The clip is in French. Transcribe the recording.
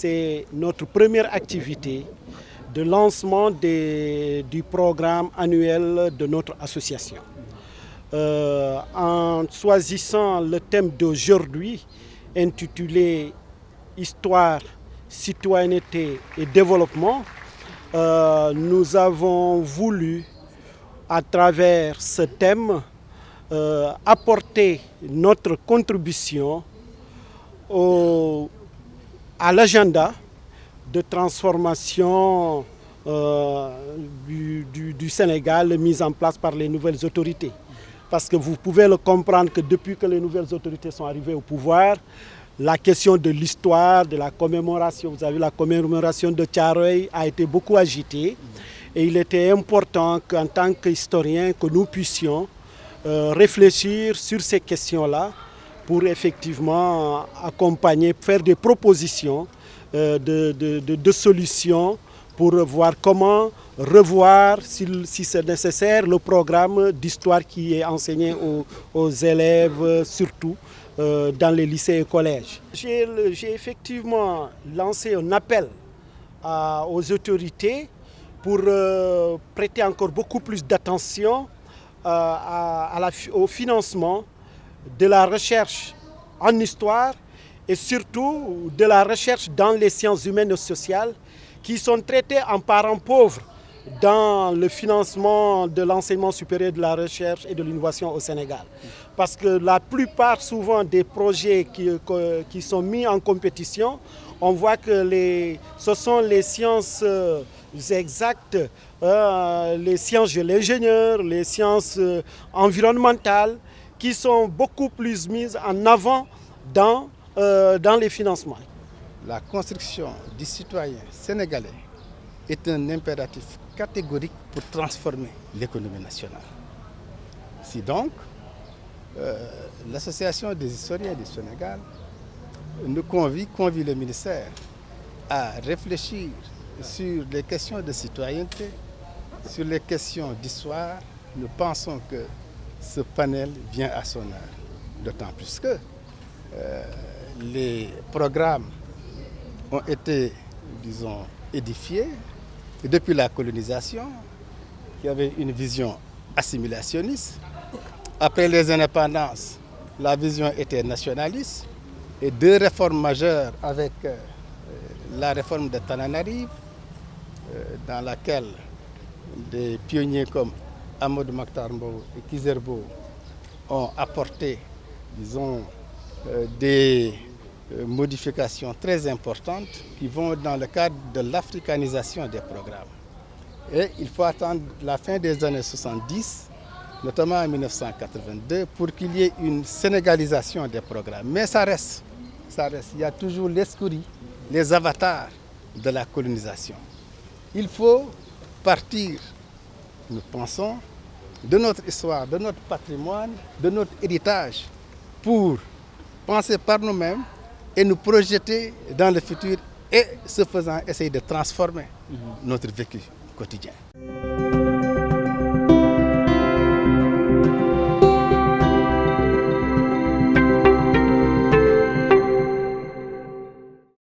C'est notre première activité de lancement du programme annuel de notre association. En choisissant le thème d'aujourd'hui intitulé Histoire, citoyenneté et développement, nous avons voulu, à travers ce thème, apporter notre contribution à l'agenda de transformation du Sénégal mis en place par les nouvelles autorités. Parce que vous pouvez le comprendre que depuis que les nouvelles autorités sont arrivées au pouvoir, la question de l'histoire, de la commémoration, vous avez vu, la commémoration de Thiaroye a été beaucoup agitée. Et il était important qu'en tant qu'historiens, que nous puissions réfléchir sur ces questions-là pour effectivement accompagner, faire des propositions de solutions pour voir comment revoir, si c'est nécessaire, le programme d'histoire qui est enseigné aux élèves, surtout dans les lycées et collèges. J'ai effectivement lancé un appel aux autorités pour prêter encore beaucoup plus d'attention au financement de la recherche en histoire et surtout de la recherche dans les sciences humaines et sociales qui sont traitées en parents pauvres dans le financement de l'enseignement supérieur, de la recherche et de l'innovation au Sénégal. Parce que la plupart souvent des projets qui sont mis en compétition, on voit que ce sont les sciences exactes, les sciences de l'ingénieur, les sciences environnementales qui sont beaucoup plus mises en avant dans les financements. La construction du citoyen sénégalais est un impératif catégorique pour transformer l'économie nationale. Si donc, l'Association des historiens du Sénégal nous convie le ministère à réfléchir sur les questions de citoyenneté, sur les questions d'histoire. Nous pensons que ce panel vient à son heure, d'autant plus que les programmes ont été, disons, édifiés depuis la colonisation, qui avait une vision assimilationniste. Après les indépendances, la vision était nationaliste. Et deux réformes majeures avec la réforme de Tananarive, dans laquelle des pionniers comme Amadou Mahtar Mbow et Kizerbo ont apporté, disons, des modifications très importantes qui vont dans le cadre de l'africanisation des programmes. Et il faut attendre la fin des années 70, notamment en 1982, pour qu'il y ait une sénégalisation des programmes. Mais ça reste. Il y a toujours l'escourie, les avatars de la colonisation. Il faut partir, nous pensons, de notre histoire, de notre patrimoine, de notre héritage, pour penser par nous-mêmes et nous projeter dans le futur et, ce faisant, essayer de transformer notre vécu quotidien.